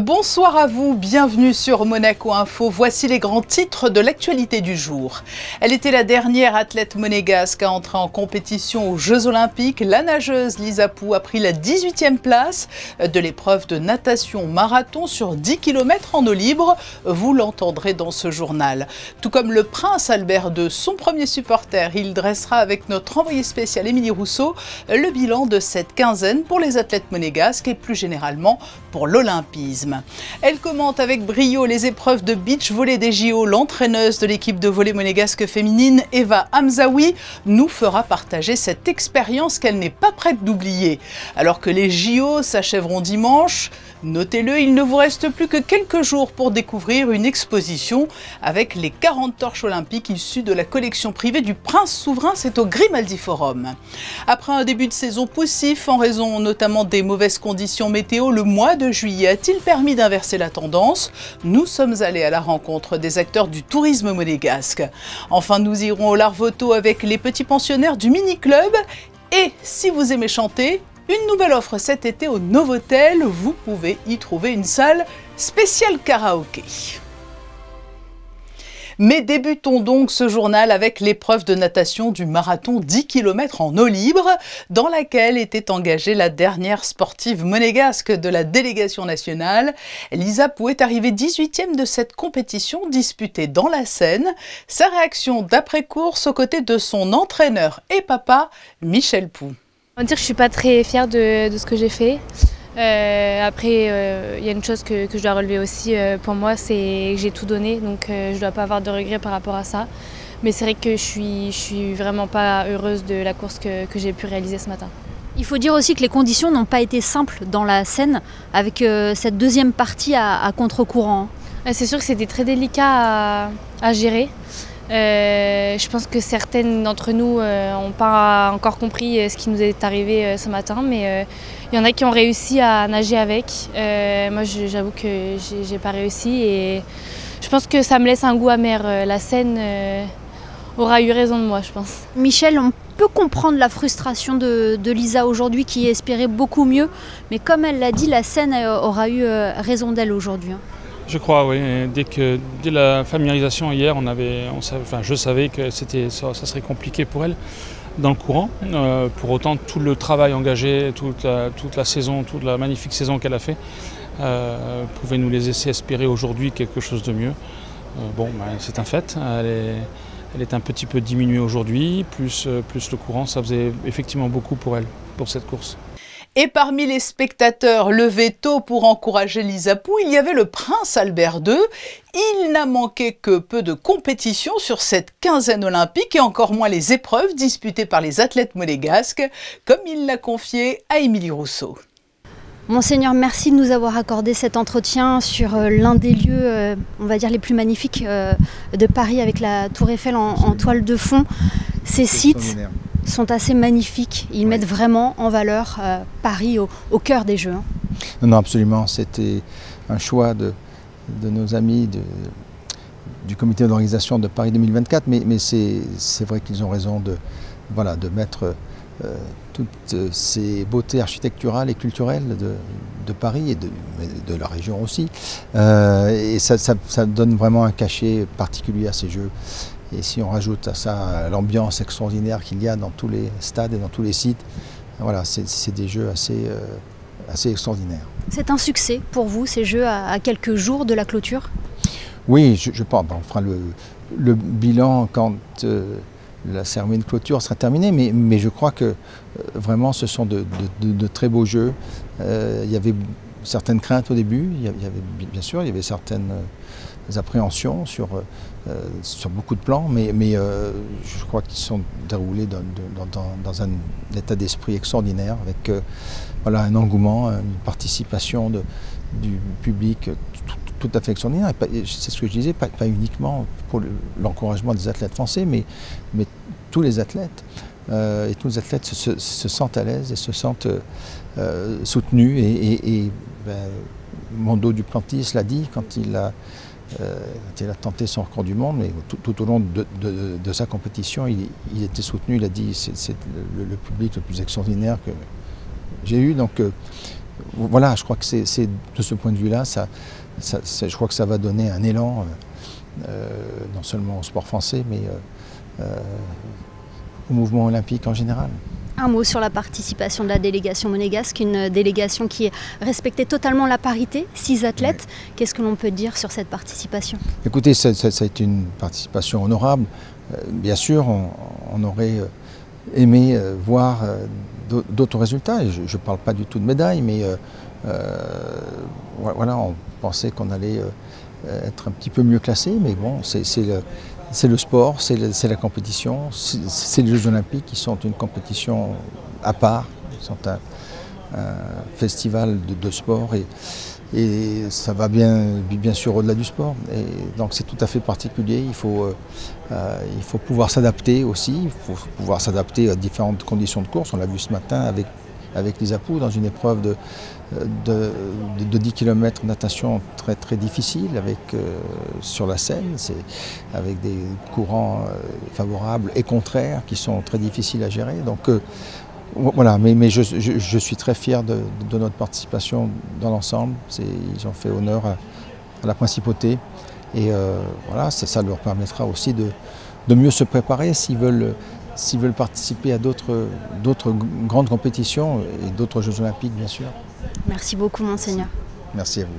Bonsoir à vous, bienvenue sur Monaco Info. Voici les grands titres de l'actualité du jour. Elle était la dernière athlète monégasque à entrer en compétition aux Jeux Olympiques. La nageuse Lisa Pou a pris la 18e place de l'épreuve de natation marathon sur 10 km en eau libre. Vous l'entendrez dans ce journal. Tout comme le prince Albert II, son premier supporter, il dressera avec notre envoyé spécial Émilie Rousseau le bilan de cette quinzaine pour les athlètes monégasques et plus généralement pour l'olympisme. Elle commente avec brio les épreuves de beach volley des JO. L'entraîneuse de l'équipe de volley monégasque féminine, Eva Hamzaoui, nous fera partager cette expérience qu'elle n'est pas prête d'oublier. Alors que les JO s'achèveront dimanche, notez-le, il ne vous reste plus que quelques jours pour découvrir une exposition avec les 40 torches olympiques issues de la collection privée du prince souverain. C'est au Grimaldi Forum. Après un début de saison poussif, en raison notamment des mauvaises conditions météo, le mois de juillet a-t-il permis d'inverser la tendance? Nous sommes allés à la rencontre des acteurs du tourisme monégasque. Enfin, nous irons au Larvoto avec les petits pensionnaires du mini-club. Et si vous aimez chanter, une nouvelle offre cet été au Novotel. Vous pouvez y trouver une salle spéciale karaoké. Mais débutons donc ce journal avec l'épreuve de natation du marathon 10 km en eau libre, dans laquelle était engagée la dernière sportive monégasque de la délégation nationale. Lisa Pou est arrivée 18e de cette compétition disputée dans la Seine. Sa réaction d'après-course aux côtés de son entraîneur et papa, Michel Pou. On va dire que je ne suis pas très fière de ce que j'ai fait. Après, il y a une chose que je dois relever aussi pour moi, c'est que j'ai tout donné, donc je ne dois pas avoir de regrets par rapport à ça. Mais c'est vrai que je suis vraiment pas heureuse de la course que j'ai pu réaliser ce matin. Il faut dire aussi que les conditions n'ont pas été simples dans la Seine, avec cette deuxième partie à contre-courant. C'est sûr que c'était très délicat à gérer. Je pense que certaines d'entre nous n'ont pas encore compris ce qui nous est arrivé ce matin, mais il y en a qui ont réussi à nager avec. Moi, j'avoue que j'ai pas réussi et je pense que ça me laisse un goût amer. La Seine aura eu raison de moi, je pense. Michel, on peut comprendre la frustration de Lisa aujourd'hui qui espérait beaucoup mieux, mais comme elle l'a dit, la Seine aura eu raison d'elle aujourd'hui. Je crois, oui. Dès la familiarisation hier, je savais que ça serait compliqué pour elle dans le courant. Pour autant, tout le travail engagé, toute la saison, toute la magnifique saison qu'elle a fait, pouvait nous laisser espérer aujourd'hui quelque chose de mieux. C'est un fait. Elle est un petit peu diminuée aujourd'hui, plus le courant, ça faisait effectivement beaucoup pour elle, pour cette course. Et parmi les spectateurs levés tôt pour encourager Lisa Pou, il y avait le prince Albert II. Il n'a manqué que peu de compétitions sur cette quinzaine olympique et encore moins les épreuves disputées par les athlètes monégasques, comme il l'a confié à Émilie Rousseau. Monseigneur, merci de nous avoir accordé cet entretien sur l'un des lieux, on va dire, les plus magnifiques de Paris avec la Tour Eiffel en toile de fond. Ces sites sont assez magnifiques, ils mettent vraiment en valeur Paris au cœur des Jeux. Non, absolument, c'était un choix de nos amis du comité d'organisation de Paris 2024, mais c'est vrai qu'ils ont raison de mettre toutes ces beautés architecturales et culturelles de Paris et de la région aussi. Et ça donne vraiment un cachet particulier à ces Jeux. Et si on rajoute à ça l'ambiance extraordinaire qu'il y a dans tous les stades et dans tous les sites, voilà, c'est des Jeux assez extraordinaires. C'est un succès pour vous, ces Jeux à quelques jours de la clôture? Oui, je pense. On fera le bilan quand la cérémonie de clôture sera terminée, mais je crois que vraiment ce sont de très beaux Jeux. Il y avait certaines craintes au début, bien sûr, il y avait certaines appréhensions sur beaucoup de plans, mais je crois qu'ils sont déroulés dans un état d'esprit extraordinaire, avec un engouement, une participation du public tout à fait extraordinaire. C'est ce que je disais, pas uniquement pour l'encouragement des athlètes français, mais tous les athlètes. Et tous les athlètes se sentent à l'aise et se sentent soutenus. Et Mondo Duplantis l'a dit quand il a tenté son record du monde, mais tout au long de sa compétition, il était soutenu. Il a dit c'est le public le plus extraordinaire que j'ai eu. Donc voilà, je crois que c'est de ce point de vue-là, je crois que ça va donner un élan, non seulement au sport français, mais au mouvement olympique en général. Un mot sur la participation de la délégation monégasque, une délégation qui respectait totalement la parité, 6 athlètes. Oui. Qu'est-ce que l'on peut dire sur cette participation? Écoutez, ça a été une participation honorable. Bien sûr, on aurait aimé voir d'autres résultats. Je ne parle pas du tout de médailles, mais voilà, on pensait qu'on allait être un petit peu mieux classé, mais bon, c'est le sport, c'est la compétition, c'est les Jeux Olympiques qui sont une compétition à part, qui sont un festival de sport et ça va bien sûr au-delà du sport. Et donc c'est tout à fait particulier, il faut pouvoir s'adapter aussi, il faut pouvoir s'adapter à différentes conditions de course. On l'a vu ce matin avec Lisa Pou dans une épreuve de 10 km de natation très, très difficile sur la Seine, avec des courants favorables et contraires qui sont très difficiles à gérer. Donc voilà, mais je suis très fier de notre participation dans l'ensemble. Ils ont fait honneur à la principauté et voilà, ça leur permettra aussi de mieux se préparer s'ils veulent participer à d'autres grandes compétitions et d'autres Jeux Olympiques, bien sûr. Merci beaucoup, Monseigneur. Merci à vous.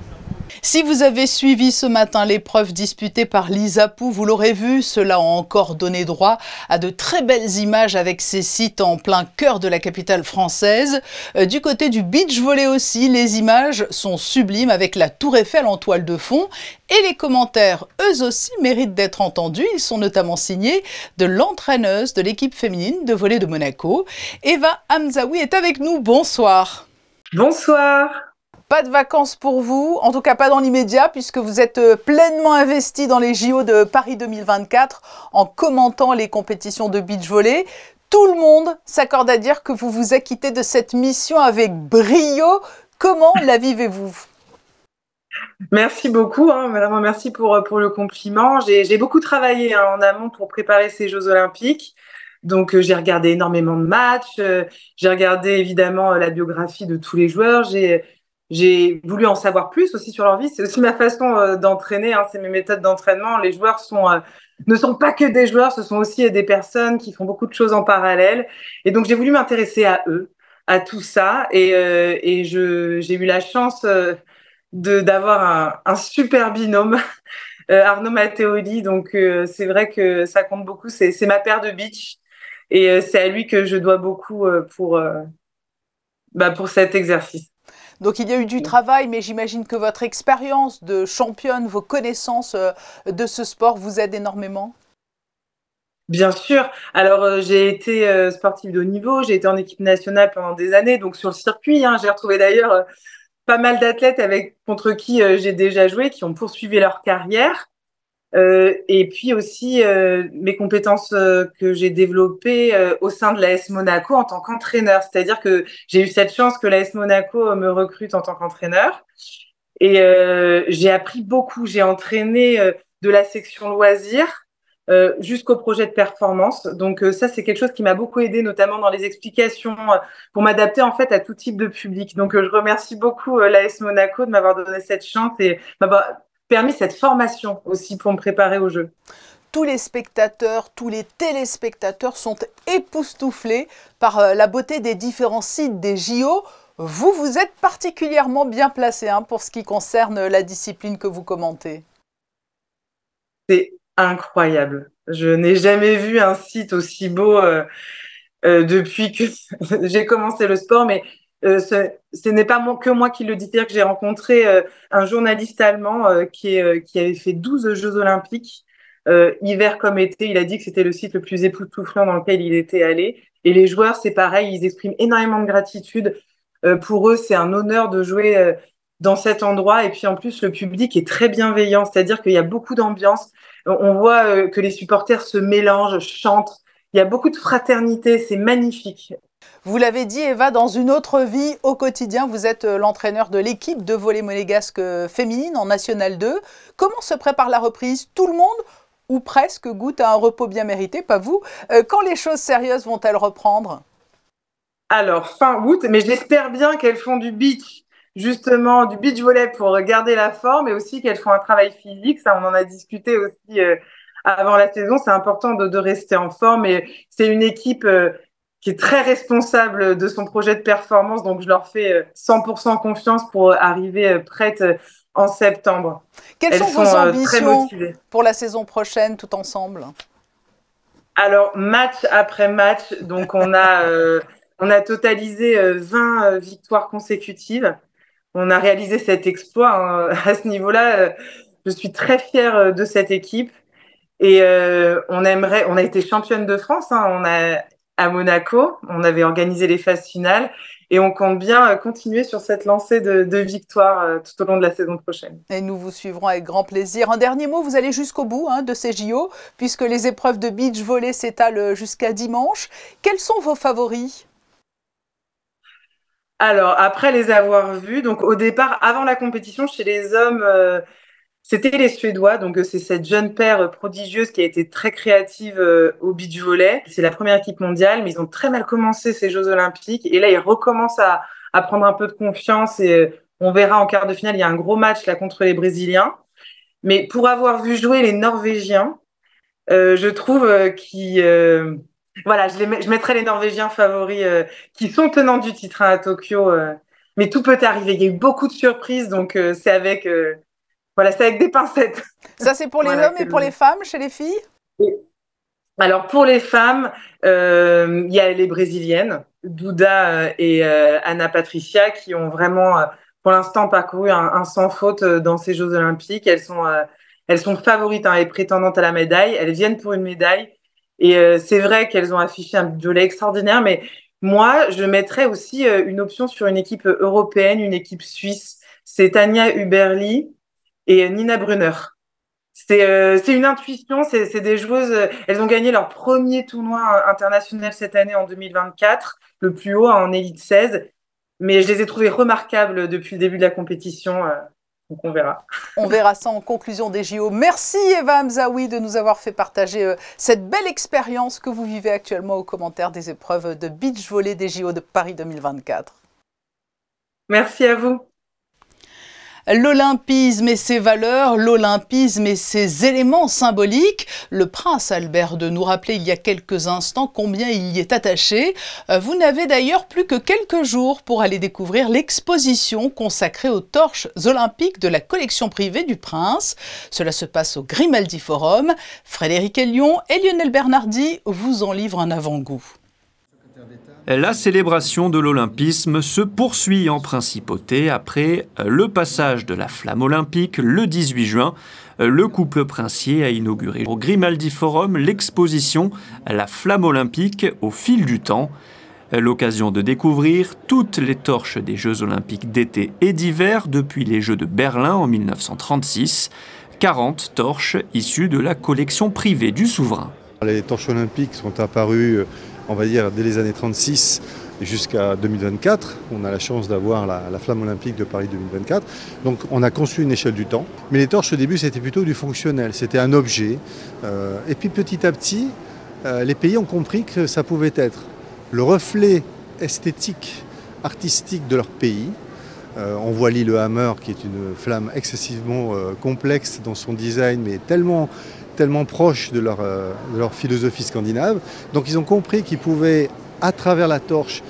Si vous avez suivi ce matin l'épreuve disputée par Lisa Pou, vous l'aurez vu, cela a encore donné droit à de très belles images avec ces sites en plein cœur de la capitale française. Du côté du beach volley aussi, les images sont sublimes avec la Tour Eiffel en toile de fond et les commentaires, eux aussi, méritent d'être entendus. Ils sont notamment signés de l'entraîneuse de l'équipe féminine de volley de Monaco. Eva Hamzaoui est avec nous. Bonsoir. Bonsoir. Pas de vacances pour vous, en tout cas pas dans l'immédiat, puisque vous êtes pleinement investi dans les JO de Paris 2024 en commentant les compétitions de beach volley. Tout le monde s'accorde à dire que vous vous acquittez de cette mission avec brio. Comment la vivez-vous? Merci beaucoup, vraiment merci pour le compliment. J'ai beaucoup travaillé en amont pour préparer ces Jeux Olympiques. Donc, j'ai regardé énormément de matchs, j'ai regardé évidemment la biographie de tous les joueurs, j'ai voulu en savoir plus aussi sur leur vie. C'est aussi ma façon d'entraîner, c'est mes méthodes d'entraînement. Les joueurs ne sont pas que des joueurs, ce sont aussi des personnes qui font beaucoup de choses en parallèle. Et donc, j'ai voulu m'intéresser à eux, à tout ça. Et j'ai eu la chance d'avoir un super binôme, Arnaud Matteoli. Donc, c'est vrai que ça compte beaucoup. C'est ma paire de beach. Et c'est à lui que je dois beaucoup pour cet exercice. Donc il y a eu du travail, mais j'imagine que votre expérience de championne, vos connaissances de ce sport vous aident énormément. Bien sûr. Alors j'ai été sportive de haut niveau, j'ai été en équipe nationale pendant des années, donc sur le circuit, j'ai retrouvé d'ailleurs pas mal d'athlètes contre qui j'ai déjà joué, qui ont poursuivi leur carrière. Et puis aussi mes compétences que j'ai développées au sein de l'AS Monaco en tant qu'entraîneur. C'est-à-dire que j'ai eu cette chance que l'AS Monaco me recrute en tant qu'entraîneur. Et j'ai appris beaucoup. J'ai entraîné de la section loisirs jusqu'au projet de performance. Donc ça, c'est quelque chose qui m'a beaucoup aidé, notamment dans les explications, pour m'adapter en fait à tout type de public. Donc je remercie beaucoup l'AS Monaco de m'avoir donné cette chance et m'avoir permis cette formation aussi pour me préparer au jeu. Tous les spectateurs, tous les téléspectateurs sont époustouflés par la beauté des différents sites des JO. Vous êtes particulièrement bien placé pour ce qui concerne la discipline que vous commentez. C'est incroyable. Je n'ai jamais vu un site aussi beau depuis que j'ai commencé le sport, mais ce n'est pas que moi qui le dis. C'est-à-dire que j'ai rencontré un journaliste allemand qui avait fait 12 Jeux Olympiques, hiver comme été. Il a dit que c'était le site le plus époustouflant dans lequel il était allé. Et les joueurs, c'est pareil, ils expriment énormément de gratitude. Pour eux, c'est un honneur de jouer dans cet endroit. Et puis en plus, le public est très bienveillant, c'est-à-dire qu'il y a beaucoup d'ambiance. On voit que les supporters se mélangent, chantent. Il y a beaucoup de fraternité, c'est magnifique. Vous l'avez dit, Eva, dans une autre vie, au quotidien, vous êtes l'entraîneur de l'équipe de volley monégasque féminine en National 2. Comment se prépare la reprise? Tout le monde, ou presque, goûte à un repos bien mérité, pas vous. Quand les choses sérieuses vont-elles reprendre? Alors, fin août, mais j'espère bien qu'elles font du beach justement du beach volley pour garder la forme et aussi qu'elles font un travail physique. Ça, on en a discuté aussi avant la saison. C'est important de rester en forme et c'est une équipe qui est très responsable de son projet de performance. Donc, je leur fais 100% confiance pour arriver prête en septembre. Quelles sont vos ambitions pour la saison prochaine, tout ensemble? Alors, match après match, donc on a totalisé 20 victoires consécutives. On a réalisé cet exploit, hein. À ce niveau-là, je suis très fière de cette équipe. Et on a été championne de France, hein. À Monaco, on avait organisé les phases finales et on compte bien continuer sur cette lancée de victoires tout au long de la saison prochaine. Et nous vous suivrons avec grand plaisir. Un dernier mot, vous allez jusqu'au bout de ces JO, puisque les épreuves de beach volley s'étalent jusqu'à dimanche. Quels sont vos favoris? Alors, après les avoir vus, donc au départ, avant la compétition, chez les hommes, c'était les Suédois, donc c'est cette jeune paire prodigieuse qui a été très créative au beach volley. C'est la première équipe mondiale, mais ils ont très mal commencé ces Jeux Olympiques. Et là, ils recommencent à prendre un peu de confiance et on verra en quart de finale, il y a un gros match là contre les Brésiliens. Mais pour avoir vu jouer les Norvégiens, je trouve voilà, je mettrais les Norvégiens favoris qui sont tenants du titre à Tokyo. Mais tout peut arriver. Il y a eu beaucoup de surprises, donc c'est avec... Voilà, c'est avec des pincettes. Ça, c'est pour les hommes et pour les femmes, chez les filles? Alors, pour les femmes, il y a les Brésiliennes, Duda et Ana Patricia, qui ont vraiment, pour l'instant, parcouru un sans faute dans ces Jeux Olympiques. Elles sont favorites et prétendantes à la médaille. Elles viennent pour une médaille. Et c'est vrai qu'elles ont affiché un volley extraordinaire, mais moi, je mettrais aussi une option sur une équipe européenne, une équipe suisse. C'est Tania Huberli et Nina Brunner. C'est une intuition, c'est des joueuses, elles ont gagné leur premier tournoi international cette année en 2024, le plus haut en élite 16, mais je les ai trouvées remarquables depuis le début de la compétition, donc on verra. On verra ça en conclusion des JO. Merci Eva Hamzaoui de nous avoir fait partager cette belle expérience que vous vivez actuellement aux commentaires des épreuves de beach volley des JO de Paris 2024. Merci à vous. L'olympisme et ses valeurs, l'olympisme et ses éléments symboliques. Le prince Albert de nous rappeler il y a quelques instants combien il y est attaché. Vous n'avez d'ailleurs plus que quelques jours pour aller découvrir l'exposition consacrée aux torches olympiques de la collection privée du prince. Cela se passe au Grimaldi Forum. Frédéric Ellion et Lionel Bernardi vous en livrent un avant-goût. La célébration de l'olympisme se poursuit en principauté après le passage de la flamme olympique le 18 juin. Le couple princier a inauguré au Grimaldi Forum l'exposition « La flamme olympique au fil du temps ». L'occasion de découvrir toutes les torches des Jeux olympiques d'été et d'hiver depuis les Jeux de Berlin en 1936. 40 torches issues de la collection privée du souverain. Les torches olympiques sont apparues, on va dire, dès les années 36 jusqu'à 2024. On a la chance d'avoir la flamme olympique de Paris 2024. Donc on a conçu une échelle du temps. Mais les torches au début, c'était plutôt du fonctionnel. C'était un objet. Et puis petit à petit, les pays ont compris que ça pouvait être le reflet esthétique, artistique de leur pays. On voit Lillehammer, qui est une flamme excessivement complexe dans son design, mais tellement proche de leur philosophie scandinave. Donc ils ont compris qu'ils pouvaient, à travers la torche,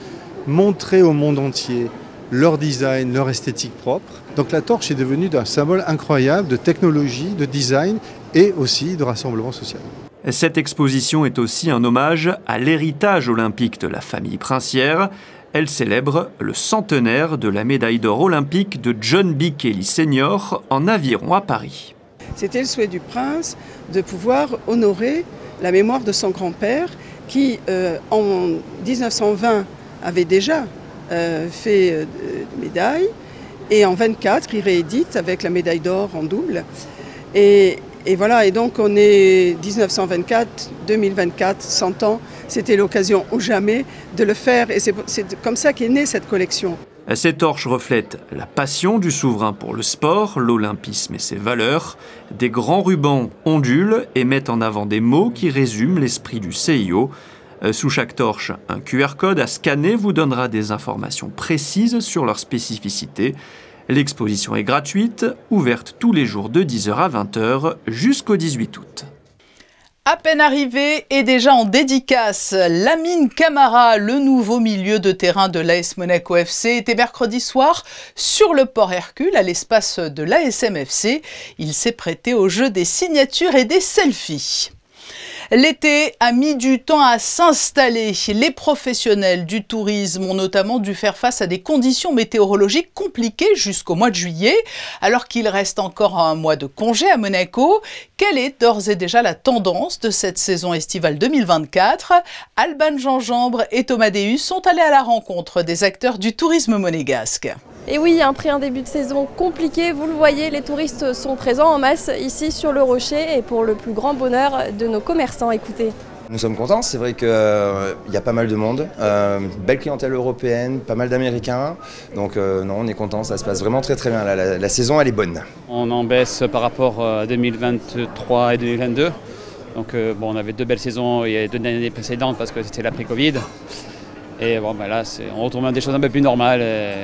montrer au monde entier leur design, leur esthétique propre. Donc la torche est devenue un symbole incroyable de technologie, de design et aussi de rassemblement social. Cette exposition est aussi un hommage à l'héritage olympique de la famille princière. Elle célèbre le centenaire de la médaille d'or olympique de John B. Kelly Sr. en aviron à Paris. C'était le souhait du prince de pouvoir honorer la mémoire de son grand-père qui, en 1920, avait déjà fait médaille. Et en 24, il réédite avec la médaille d'or en double. Et voilà, et donc on est 1924, 2024, 100 ans. C'était l'occasion ou jamais de le faire. Et c'est comme ça qu'est née cette collection. Ces torches reflètent la passion du souverain pour le sport, l'olympisme et ses valeurs. Des grands rubans ondulent et mettent en avant des mots qui résument l'esprit du CIO. Sous chaque torche, un QR code à scanner vous donnera des informations précises sur leur spécificité. L'exposition est gratuite, ouverte tous les jours de 10h à 20h jusqu'au 18 août. À peine arrivé et déjà en dédicace, Lamine Camara, le nouveau milieu de terrain de l'AS Monaco FC, était mercredi soir sur le port Hercule à l'espace de l'ASM FC. Il s'est prêté au jeu des signatures et des selfies. L'été a mis du temps à s'installer. Les professionnels du tourisme ont notamment dû faire face à des conditions météorologiques compliquées jusqu'au mois de juillet. Alors qu'il reste encore un mois de congé à Monaco, quelle est d'ores et déjà la tendance de cette saison estivale 2024 ? Alban Jean-Jambre et Thomas Deus sont allés à la rencontre des acteurs du tourisme monégasque. Et oui, après un début de saison compliqué, vous le voyez, les touristes sont présents en masse ici sur le Rocher et pour le plus grand bonheur de nos commerçants. Écoutez. Nous sommes contents, c'est vrai qu'il y a pas mal de monde, belle clientèle européenne, pas mal d'Américains, donc non, on est contents, ça se passe vraiment très bien, la saison elle est bonne. On en baisse par rapport à 2023 et 2022, donc bon, on avait 2 belles saisons il y a 2 années précédentes parce que c'était l'après-Covid. Et bon, ben là, on retrouve des choses un peu plus normales,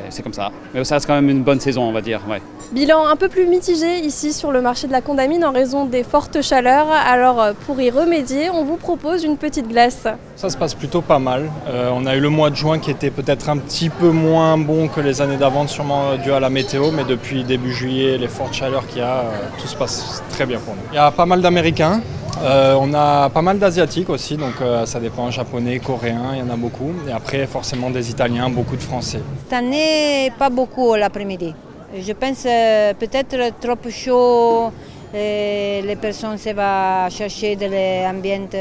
c'est comme ça. Mais ça reste quand même une bonne saison, on va dire. Ouais. Bilan un peu plus mitigé ici sur le marché de la Condamine en raison des fortes chaleurs. Alors pour y remédier, on vous propose une petite glace. Ça se passe plutôt pas mal. On a eu le mois de juin qui était peut-être un petit peu moins bon que les années d'avant, sûrement dû à la météo. Mais depuis début juillet, les fortes chaleurs qu'il y a, tout se passe très bien pour nous. Il y a pas mal d'Américains. On a pas mal d'Asiatiques aussi, donc ça dépend, japonais, coréen, il y en a beaucoup. Et après, forcément des Italiens, beaucoup de Français. Cette année, pas beaucoup l'après-midi. Je pense peut-être trop chaud, les personnes se vont chercher de l'ambiance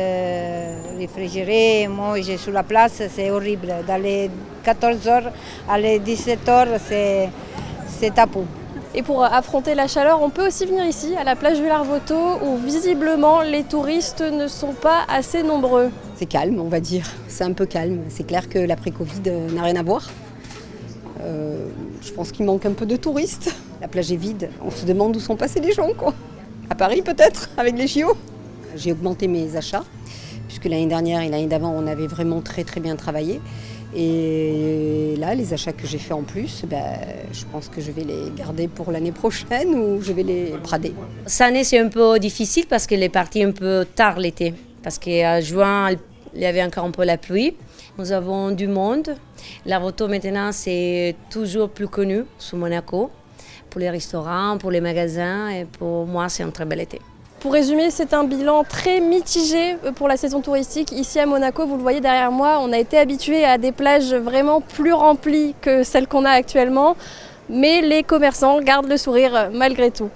réfrigéré. Moi, je suis sur la place, c'est horrible. Dans les 14h à les 17h, c'est tabou. Et pour affronter la chaleur, on peut aussi venir ici, à la plage du Larvoto, où visiblement les touristes ne sont pas assez nombreux. C'est calme, on va dire. C'est un peu calme. C'est clair que l'après-Covid n'a rien à voir. Je pense qu'il manque un peu de touristes. La plage est vide. On se demande où sont passés les gens, quoi. À Paris, peut-être, avec les JO. J'ai augmenté mes achats, puisque l'année dernière et l'année d'avant, on avait vraiment très bien travaillé. Et là, les achats que j'ai fait en plus, je pense que je vais les garder pour l'année prochaine ou je vais les brader. Cette année, c'est un peu difficile parce qu'elle est partie un peu tard l'été. Parce qu'en juin, il y avait encore un peu la pluie. Nous avons du monde. Larvoto, maintenant, c'est toujours plus connu sous Monaco. Pour les restaurants, pour les magasins. Et pour moi, c'est un très bel été. Pour résumer, c'est un bilan très mitigé pour la saison touristique. Ici à Monaco, vous le voyez derrière moi, on a été habitué à des plages vraiment plus remplies que celles qu'on a actuellement. Mais les commerçants gardent le sourire malgré tout.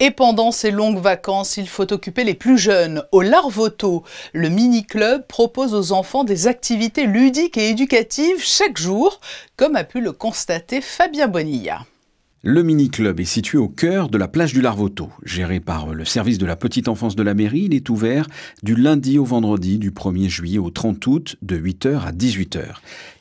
Et pendant ces longues vacances, il faut occuper les plus jeunes. Au Larvoto, le mini-club propose aux enfants des activités ludiques et éducatives chaque jour, comme a pu le constater Fabien Bonilla. Le mini-club est situé au cœur de la plage du Larvoto. Géré par le service de la petite enfance de la mairie, il est ouvert du lundi au vendredi du 1er juillet au 30 août de 8h à 18h.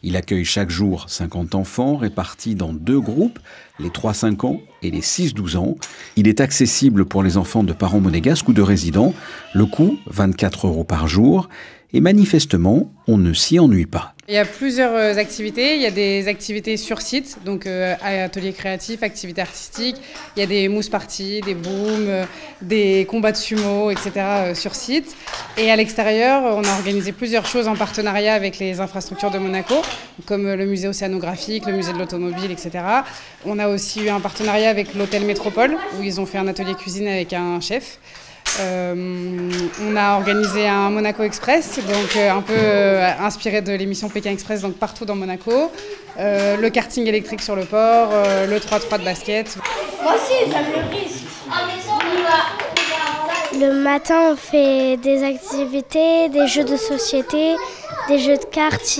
Il accueille chaque jour 50 enfants répartis dans 2 groupes, les 3-5 ans et les 6-12 ans. Il est accessible pour les enfants de parents monégasques ou de résidents. Le coût, 24 € par jour. Et manifestement, on ne s'y ennuie pas. Il y a plusieurs activités. Il y a des activités sur site, donc ateliers créatifs, activités artistiques. Il y a des mousse parties, des booms, des combats de sumo, etc. sur site. Et à l'extérieur, on a organisé plusieurs choses en partenariat avec les infrastructures de Monaco, comme le musée océanographique, le musée de l'automobile, etc. On a aussi eu un partenariat avec l'hôtel Métropole, où ils ont fait un atelier cuisine avec un chef. On a organisé un Monaco Express, donc un peu inspiré de l'émission Pékin Express, donc partout dans Monaco. Le karting électrique sur le port, le 3x3 de basket. Moi aussi, j'aime le risque. Le matin, on fait des activités, des jeux de société, des jeux de cartes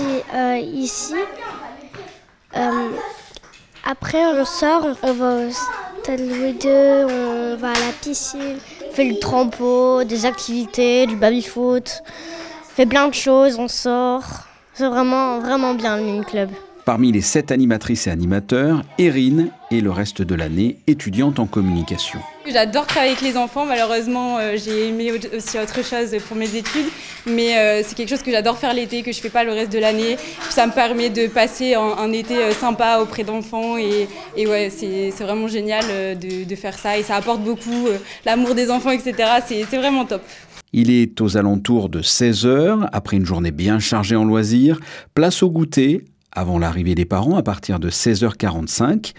ici. Après, on sort, on va au stade Louis II, on va à la piscine. On fait le trampo, des activités, du baby-foot, on fait plein de choses, on sort. C'est vraiment bien le mini-club. Parmi les 7 animatrices et animateurs, Erin est le reste de l'année étudiante en communication. J'adore travailler avec les enfants, malheureusement j'ai aimé aussi autre chose pour mes études, mais c'est quelque chose que j'adore faire l'été, que je ne fais pas le reste de l'année. Ça me permet de passer un été sympa auprès d'enfants et ouais, c'est vraiment génial de faire ça et ça apporte beaucoup, l'amour des enfants, etc. C'est vraiment top. Il est aux alentours de 16h, après une journée bien chargée en loisirs, place au goûter, avant l'arrivée des parents à partir de 16h45.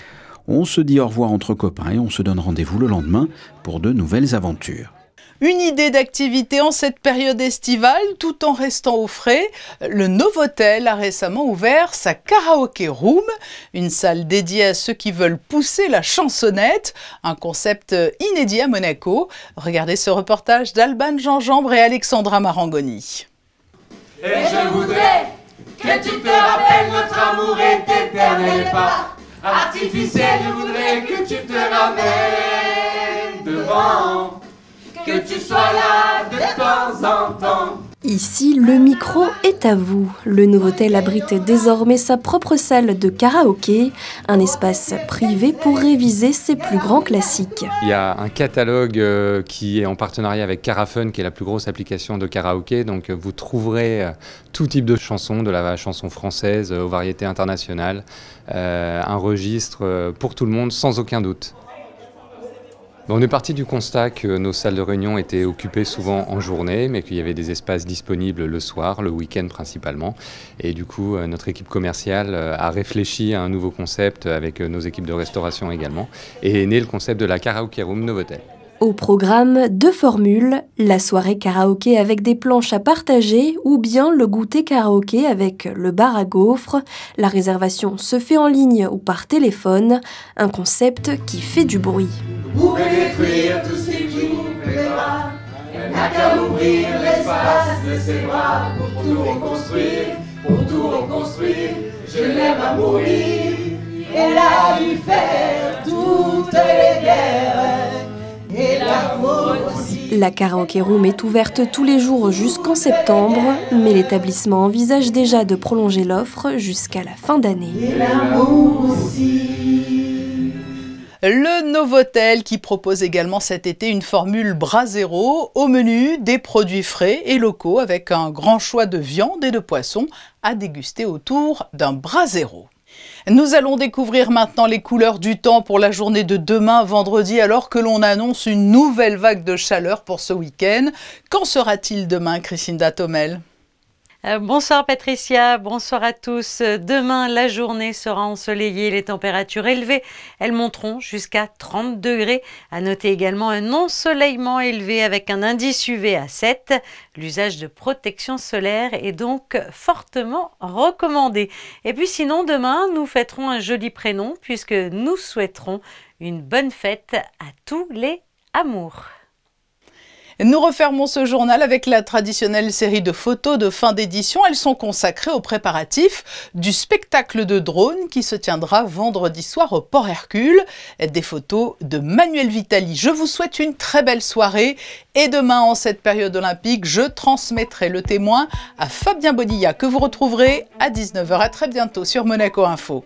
On se dit au revoir entre copains et on se donne rendez-vous le lendemain pour de nouvelles aventures. Une idée d'activité en cette période estivale tout en restant au frais. Le Novotel a récemment ouvert sa karaoké room, une salle dédiée à ceux qui veulent pousser la chansonnette, un concept inédit à Monaco. Regardez ce reportage d'Alban Gingembre et Alexandra Marangoni. Et je voudrais que tu te rappelles, notre amour est éternel et pas artificiel. Je voudrais que tu te ramènes devant, que tu sois là de temps en temps. Ici, le micro est à vous. Le Novotel abrite désormais sa propre salle de karaoké, un espace privé pour réviser ses plus grands classiques. Il y a un catalogue qui est en partenariat avec Carafun, qui est la plus grosse application de karaoké. Donc vous trouverez tout type de chansons, de la chanson française aux variétés internationales, un registre pour tout le monde sans aucun doute. On est parti du constat que nos salles de réunion étaient occupées souvent en journée, mais qu'il y avait des espaces disponibles le soir, le week-end principalement. Et du coup, notre équipe commerciale a réfléchi à un nouveau concept avec nos équipes de restauration également. Et est né le concept de la Karaoké Room Novotel. Au programme, 2 formules, la soirée karaoké avec des planches à partager ou bien le goûter karaoké avec le bar à gaufres. La réservation se fait en ligne ou par téléphone, un concept qui fait du bruit. Vous pouvez détruire tout ce qui vous plaira, elle n'a qu'à ouvrir l'espace de ses bras pour tout reconstruire, je l'aime à mourir, elle a dû faire toutes les guerres. Et l'amour aussi. La Karaoké Room est ouverte tous les jours jusqu'en septembre, mais l'établissement envisage déjà de prolonger l'offre jusqu'à la fin d'année. Et l'amour aussi. Le Novotel qui propose également cet été une formule bras zéro, au menu des produits frais et locaux avec un grand choix de viande et de poissons à déguster autour d'un bras zéro. Nous allons découvrir maintenant les couleurs du temps pour la journée de demain, vendredi, alors que l'on annonce une nouvelle vague de chaleur pour ce week-end. Qu'en sera-t-il demain, Christine Datomel ? Bonsoir Patricia, bonsoir à tous. Demain, la journée sera ensoleillée, les températures élevées, elles monteront jusqu'à 30 degrés. À noter également un ensoleillement élevé avec un indice UV à 7. L'usage de protection solaire est donc fortement recommandé. Et puis sinon, demain, nous fêterons un joli prénom puisque nous souhaiterons une bonne fête à tous les amours. Nous refermons ce journal avec la traditionnelle série de photos de fin d'édition. Elles sont consacrées aux préparatifs du spectacle de drone qui se tiendra vendredi soir au Port Hercule. Des photos de Manuel Vitali. Je vous souhaite une très belle soirée et demain, en cette période olympique, je transmettrai le témoin à Fabien Bodilla que vous retrouverez à 19h. À très bientôt sur Monaco Info.